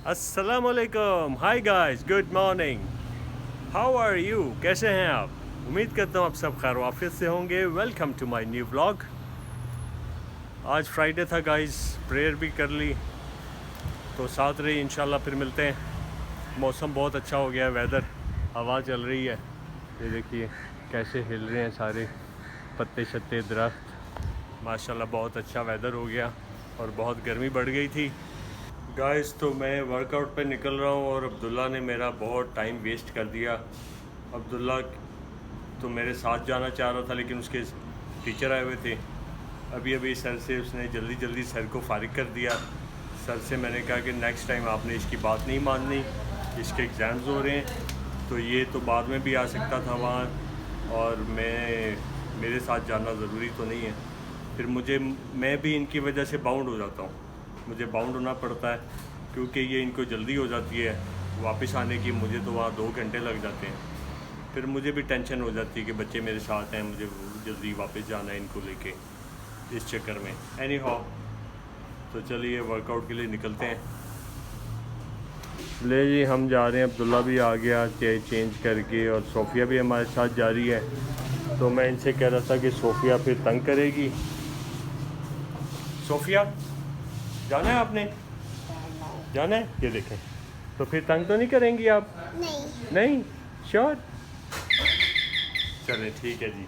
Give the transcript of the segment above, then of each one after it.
अस्सलामुअलैकुम, hi guys, good morning, how are you, कैसे हैं आप? उम्मीद करता हूँ आप सब खैर वाफियत से होंगे। Welcome to my new vlog. आज फ्राइडे था गाइस, प्रेयर भी कर ली, तो साथ रही इंशाल्लाह। फिर मिलते हैं। मौसम बहुत अच्छा हो गया है, वेदर, हवा चल रही है। ये देखिए कैसे हिल रहे हैं सारे पत्ते शत्ते दरख्त। माशाल्लाह बहुत अच्छा वेदर हो गया और बहुत गर्मी बढ़ गई थी गाइस। तो मैं वर्कआउट पे निकल रहा हूँ और अब्दुल्ला ने मेरा बहुत टाइम वेस्ट कर दिया। अब्दुल्ला तो मेरे साथ जाना चाह रहा था, लेकिन उसके टीचर आए हुए थे। अभी सर से उसने जल्दी जल्दी सर को फारिग कर दिया। सर से मैंने कहा कि नेक्स्ट टाइम आपने इसकी बात नहीं माननी, इसके एग्ज़ाम्स हो रहे हैं, तो ये तो बाद में भी आ सकता था वहाँ, और मेरे साथ जाना ज़रूरी तो नहीं है। फिर मैं भी इनकी वजह से बाउंड हो जाता हूँ। मुझे बाउंड होना पड़ता है क्योंकि ये इनको जल्दी हो जाती है वापस आने की, मुझे तो वहाँ 2 घंटे लग जाते हैं। फिर मुझे भी टेंशन हो जाती है कि बच्चे मेरे साथ हैं, मुझे जल्दी वापस जाना है इनको लेके, इस चक्कर में। एनी हाउ, तो चलिए वर्कआउट के लिए निकलते हैं। ले जी, हम जा रहे हैं। अब्दुल्ला भी आ गया चेंज करके, और सोफ़िया भी हमारे साथ जा रही है। तो मैं इनसे कह रहा था कि सोफ़िया फिर तंग करेगी। सोफ़िया, जाना है आपने? जाना है? ये देखें, तो फिर तंग तो नहीं करेंगी आप? नहीं। नहीं? श्योर? चलें ठीक है जी।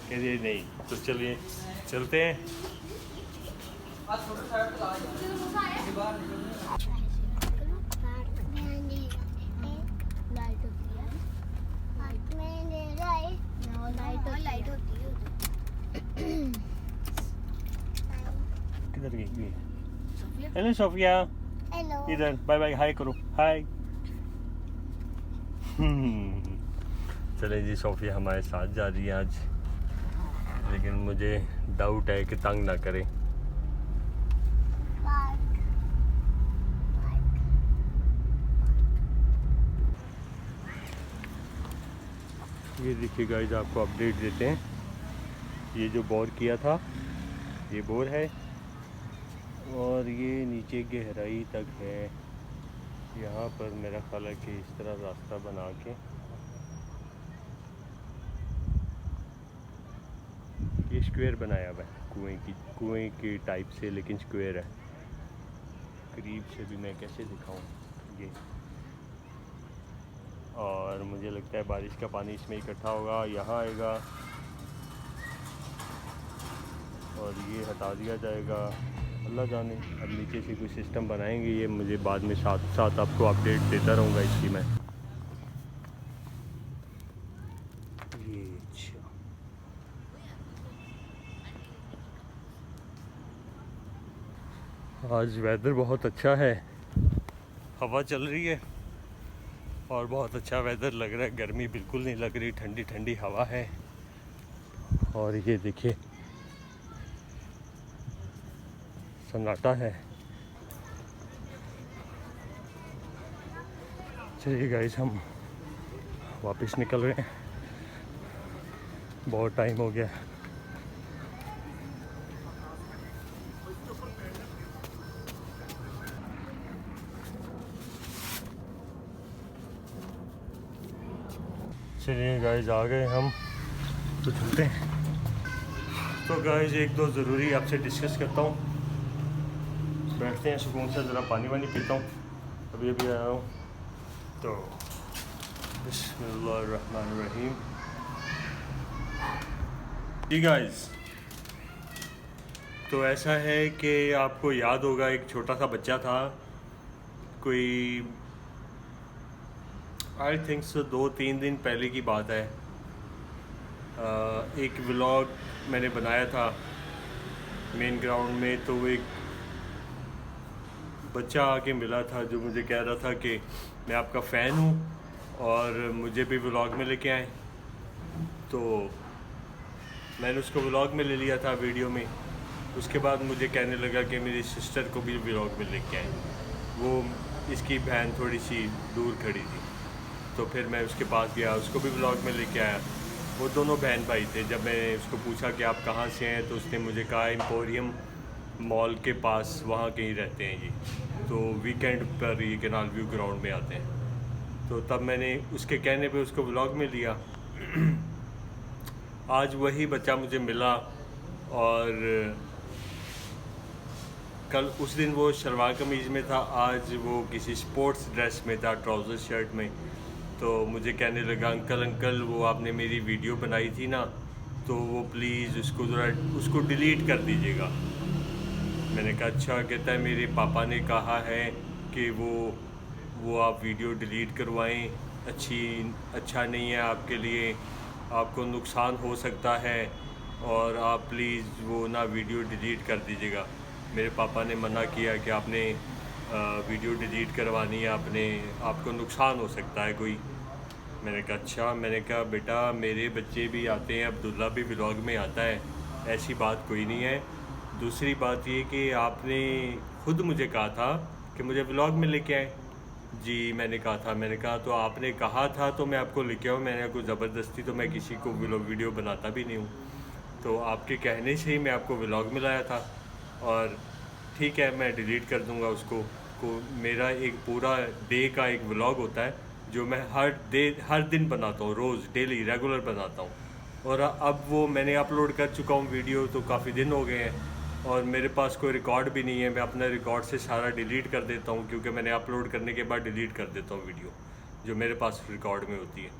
कहिए नहीं, तो चलिए चलते हैं। किधर गई? Hello Sophia, hello. इधर बाय बाय, हाय करो, हाय। चले जी, सोफिया हमारे साथ जा रही है आज, लेकिन मुझे डाउट है कि तंग ना करे। ये देखिए गाइस, आपको अपडेट देते हैं। ये जो बोर किया था, ये बोर है, और ये नीचे गहराई तक है। यहाँ पर मेरा ख्याल है कि इस तरह रास्ता बना के ये स्क्वायर बनाया हुआ है, कुएं की टाइप से, लेकिन स्क्वायर है। करीब से भी मैं कैसे दिखाऊं ये। और मुझे लगता है बारिश का पानी इसमें इकट्ठा होगा, यहाँ आएगा और ये हटा दिया जाएगा। अल्लाह जाने, अब नीचे से कोई सिस्टम बनाएंगे, ये मुझे बाद में साथ साथ आपको अपडेट देता रहूँगा इसकी मैं। ये अच्छा, आज वेदर बहुत अच्छा है, हवा चल रही है और बहुत अच्छा वेदर लग रहा है। गर्मी बिल्कुल नहीं लग रही, ठंडी ठंडी हवा है। और ये देखिए सन्नाटा है। चलिए गाइस, हम वापस निकल रहे हैं, बहुत टाइम हो गया। चलिए गाइस, आ गए हम, तो चलते हैं। तो गाइस, एक दो ज़रूरी आपसे डिस्कस करता हूँ। बैठते हैं सुकून से, ज़रा पानी वानी पीता हूँ, अभी आया हूँ। तो बिस्मिल्लाहिर्रहमानिर्रहीम। जी गाइस, तो ऐसा है कि आपको याद होगा, एक छोटा सा बच्चा था, कोई आई थिंक सो 2-3 दिन पहले की बात है। एक व्लॉग मैंने बनाया था मेन ग्राउंड में, तो वो एक बच्चा आके मिला था जो मुझे कह रहा था कि मैं आपका फ़ैन हूँ और मुझे भी व्लॉग में लेके आए। तो मैंने उसको व्लॉग में ले लिया था, वीडियो में। उसके बाद मुझे कहने लगा कि मेरी सिस्टर को भी व्लॉग में लेके आए। वो इसकी बहन थोड़ी सी दूर खड़ी थी, तो फिर मैं उसके पास गया, उसको भी व्लॉग में लेके आया। वो दोनों बहन भाई थे। जब मैंने उसको पूछा कि आप कहाँ से हैं, तो उसने मुझे कहा एम्पोरियम मॉल के पास वहाँ कहीं रहते हैं जी। तो वीकेंड पर ये कैनाल व्यू ग्राउंड में आते हैं। तो तब मैंने उसके कहने पे उसको व्लॉग में लिया। आज वही बच्चा मुझे मिला और कल उस दिन वो शलवार कमीज़ में था, आज वो किसी स्पोर्ट्स ड्रेस में था, ट्राउज़र शर्ट में। तो मुझे कहने लगा, अंकल अंकल वो आपने मेरी वीडियो बनाई थी ना, तो वो प्लीज़ उसको ज़रा उसको डिलीट कर दीजिएगा। मैंने कहा अच्छा। कहता है मेरे पापा ने कहा है कि वो आप वीडियो डिलीट करवाएं, अच्छा नहीं है आपके लिए, आपको नुकसान हो सकता है, और आप प्लीज़ वो ना वीडियो डिलीट कर दीजिएगा। मेरे पापा ने मना किया कि आपने वीडियो डिलीट करवानी है, आपको नुकसान हो सकता है कोई। मैंने कहा अच्छा। मैंने कहा बेटा मेरे बच्चे भी आते हैं, अब्दुल्ला भी व्लॉग में आता है, ऐसी बात कोई नहीं है। दूसरी बात ये कि आपने खुद मुझे कहा था कि मुझे व्लॉग में लेके आए। जी मैंने कहा था। मैंने कहा तो आपने कहा था तो मैं आपको लेके आऊँ, मैंने कोई ज़बरदस्ती तो मैं किसी को वीडियो बनाता भी नहीं हूँ। तो आपके कहने से ही मैं आपको व्लॉग में लाया था। और ठीक है मैं डिलीट कर दूँगा उसको। मेरा एक पूरा डे का एक व्लॉग होता है जो मैं हर दिन बनाता हूँ, रोज़ डेली रेगुलर बनाता हूँ। और अब वो मैंने अपलोड कर चुका हूँ वीडियो, तो काफ़ी दिन हो गए हैं और मेरे पास कोई रिकॉर्ड भी नहीं है। मैं अपना रिकॉर्ड से सारा डिलीट कर देता हूँ, क्योंकि मैंने अपलोड करने के बाद डिलीट कर देता हूँ वीडियो जो मेरे पास रिकॉर्ड में होती है।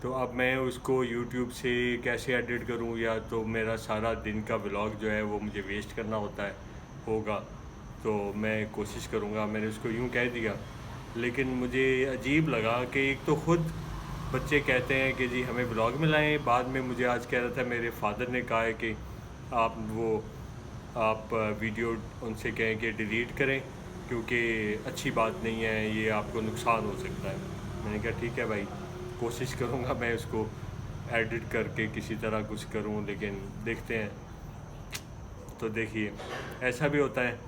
तो अब मैं उसको यूट्यूब से कैसे एडिट करूँ, या तो मेरा सारा दिन का व्लॉग जो है वो मुझे वेस्ट करना होगा। तो मैं कोशिश करूँगा। मैंने उसको यूँ कह दिया, लेकिन मुझे अजीब लगा कि एक तो ख़ुद बच्चे कहते हैं कि जी हमें व्लॉग में लाएं, बाद में मुझे आज कह रहा था मेरे फादर ने कहा है कि आप वीडियो उनसे कहें कि डिलीट करें, क्योंकि अच्छी बात नहीं है, ये आपको नुकसान हो सकता है। मैंने कहा ठीक है भाई, कोशिश करूँगा मैं उसको एडिट करके किसी तरह कुछ करूँ, लेकिन देखते हैं। तो देखिए ऐसा भी होता है,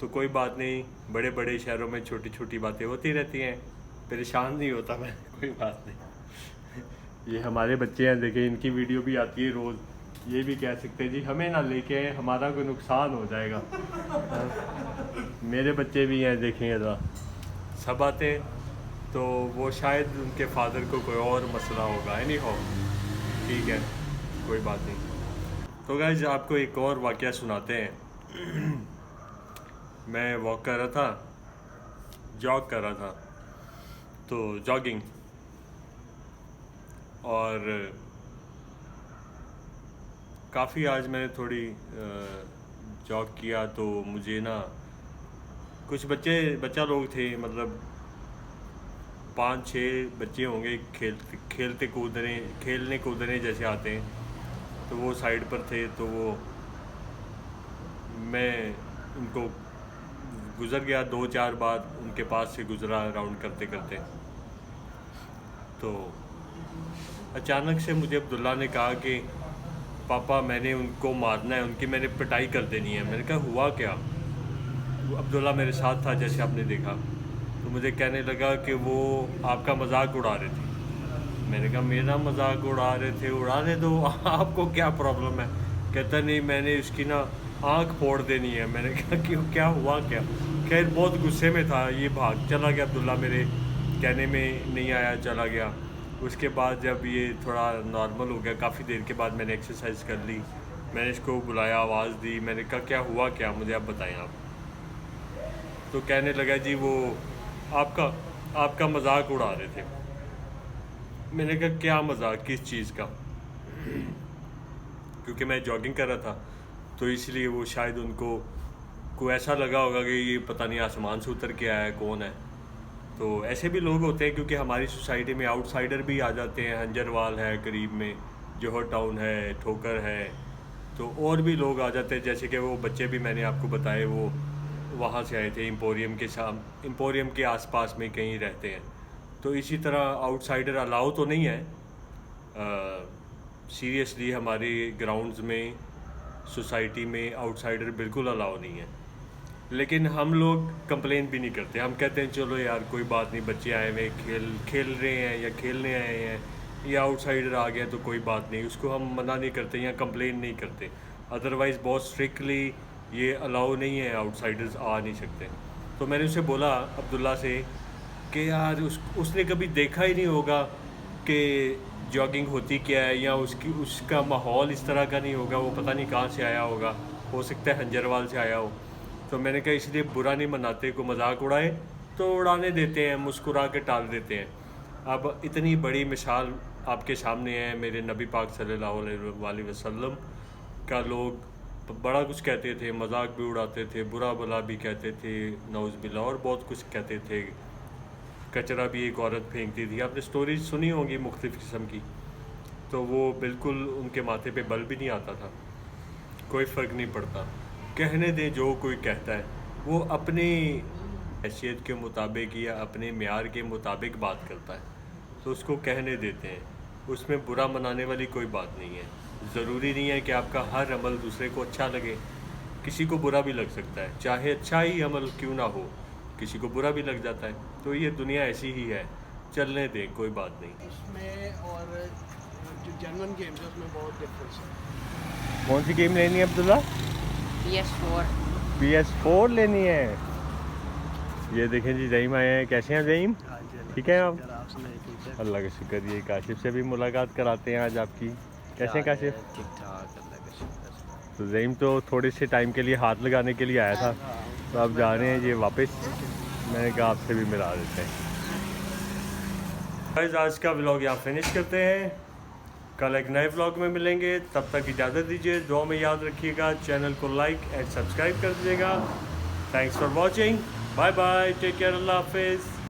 तो कोई बात नहीं, बड़े बड़े शहरों में छोटी छोटी बातें होती रहती हैं, परेशान नहीं होता मैं, कोई बात नहीं। ये हमारे बच्चे हैं, देखें इनकी वीडियो भी आती है रोज़, ये भी कह सकते हैं जी हमें ना लेके आए, हमारा कोई नुकसान हो जाएगा। मेरे बच्चे भी हैं, देखें ज़रा सब आते हैं, तो वो शायद उनके फादर को कोई और मसला होगा, एनी हो, ठीक है कोई बात नहीं। तो गाइस आपको एक और वाक़या सुनाते हैं। मैं वॉक कर रहा था, जॉग कर रहा था, तो जॉगिंग, और काफ़ी आज मैंने थोड़ी जॉग किया, तो मुझे ना कुछ बच्चा लोग थे, मतलब 5-6 बच्चे होंगे, खेलने कूदने जैसे आते हैं, तो वो साइड पर थे। तो वो मैं उनको गुज़र गया 2-4 बार, उनके पास से गुज़रा राउंड करते करते। तो अचानक से मुझे अब्दुल्ला ने कहा कि पापा मैंने उनको मारना है, उनकी मैंने पिटाई कर देनी है। मैंने कहा हुआ क्या? अब्दुल्ला मेरे साथ था जैसे आपने देखा, तो मुझे कहने लगा कि वो आपका मजाक उड़ा रहे थे। मैंने कहा मेरा मजाक उड़ा रहे थे, उड़ाने दो, आपको क्या प्रॉब्लम है? कहता नहीं मैंने उसकी ना आँख फोड़ देनी है। मैंने कहा क्यों, क्या हुआ क्या? खैर बहुत गुस्से में था, ये भाग चला गया। अब्दुल्ला मेरे कहने में नहीं आया, चला गया। उसके बाद जब ये थोड़ा नॉर्मल हो गया, काफ़ी देर के बाद मैंने एक्सरसाइज कर ली, मैंने इसको बुलाया, आवाज़ दी, मैंने कहा क्या हुआ क्या, मुझे आप बताएं आप। तो कहने लगा जी वो आपका मजाक उड़ा रहे थे। मैंने कहा क्या मजाक, किस चीज़ का? क्योंकि मैं जॉगिंग कर रहा था, तो इसलिए वो शायद उनको को ऐसा लगा होगा कि ये पता नहीं आसमान से उतर के आया है, कौन है। तो ऐसे भी लोग होते हैं, क्योंकि हमारी सोसाइटी में आउटसाइडर भी आ जाते हैं। हंजरवाल है करीब में, जौहर टाउन है, ठोकर है, तो और भी लोग आ जाते हैं। जैसे कि वो बच्चे भी मैंने आपको बताए, वो वहाँ से आए थे, एम्पोरियम के आसपास में कहीं रहते हैं। तो इसी तरह आउटसाइडर अलाउ तो नहीं है सीरियसली, हमारे ग्राउंड्स में, सोसाइटी में आउटसाइडर बिल्कुल अलाउ नहीं है। लेकिन हम लोग कंप्लेन भी नहीं करते, हम कहते हैं चलो यार कोई बात नहीं, बच्चे आए हुए खेल रहे हैं या खेलने आए हैं, या आउटसाइडर आ गया तो कोई बात नहीं, उसको हम मना नहीं करते या कंप्लेन नहीं करते। अदरवाइज़ बहुत स्ट्रिक्टली ये अलाउ नहीं है, आउटसाइडर्स आ नहीं सकते। तो मैंने उसे बोला अब्दुल्ला से कि यार उसने कभी देखा ही नहीं होगा कि जॉगिंग होती क्या है, या उसका माहौल इस तरह का नहीं होगा, वो पता नहीं कहाँ से आया होगा, हो सकता है हंजरवाल से आया हो। तो मैंने कहा इसलिए बुरा नहीं मनाते, को मजाक उड़ाए तो उड़ाने देते हैं, मुस्कुरा के टाल देते हैं। अब इतनी बड़ी मिसाल आपके सामने है मेरे नबी पाक सल्लल्लाहु अलैहि वसल्लम का, लोग बड़ा कुछ कहते थे, मजाक भी उड़ाते थे, बुरा भला भी कहते थे, नौज़ बिल्ला, और बहुत कुछ कहते थे। कचरा भी एक औरत फेंकती थी, आपने स्टोरीज सुनी होंगी मुख्तलिफ़ किस्म की। तो वो बिल्कुल उनके माथे पे बल भी नहीं आता था, कोई फ़र्क नहीं पड़ता, कहने दें जो कोई कहता है, वो अपनी हैसियत के मुताबिक या अपने मेयार के मुताबिक बात करता है, तो उसको कहने देते हैं, उसमें बुरा मनाने वाली कोई बात नहीं है। ज़रूरी नहीं है कि आपका हर अमल दूसरे को अच्छा लगे, किसी को बुरा भी लग सकता है, चाहे अच्छा ही अमल क्यों ना हो, किसी को बुरा भी लग जाता है। तो ये दुनिया ऐसी ही है, चलने दें, कोई बात नहीं। उसमें और जो जर्मन गेम्स है उसमें बहुत डिफरेंस है। कौन सी गेम लेनी है अब्दुल्ला? PS4। PS4 लेनी है। ये देखें जी, ज़हीम आए हैं। कैसे हैं ज़हीम? ठीक है आप? अल्लाह का शुक्र। ये काशिफ से भी मुलाकात कराते हैं आज आपकी। कैसे हैं काशिफ? ठीक ठाक, अल्लाह का शुक्र। तो ज़हीम तो थोड़े से टाइम के लिए हाथ लगाने के लिए आया था, तो अब जा रहे हैं ये वापस। मैंने कहा आपसे भी मिला देते हैं। गाइस, आज का व्लॉग यहाँ फिनिश करते हैं, कल एक नए व्लॉग में मिलेंगे। तब तक इजाज़त दीजिए, दुआ में याद रखिएगा, चैनल को लाइक एंड सब्सक्राइब कर दीजिएगा। Thanks for watching, bye bye, take care, अल्लाह हाफिज़।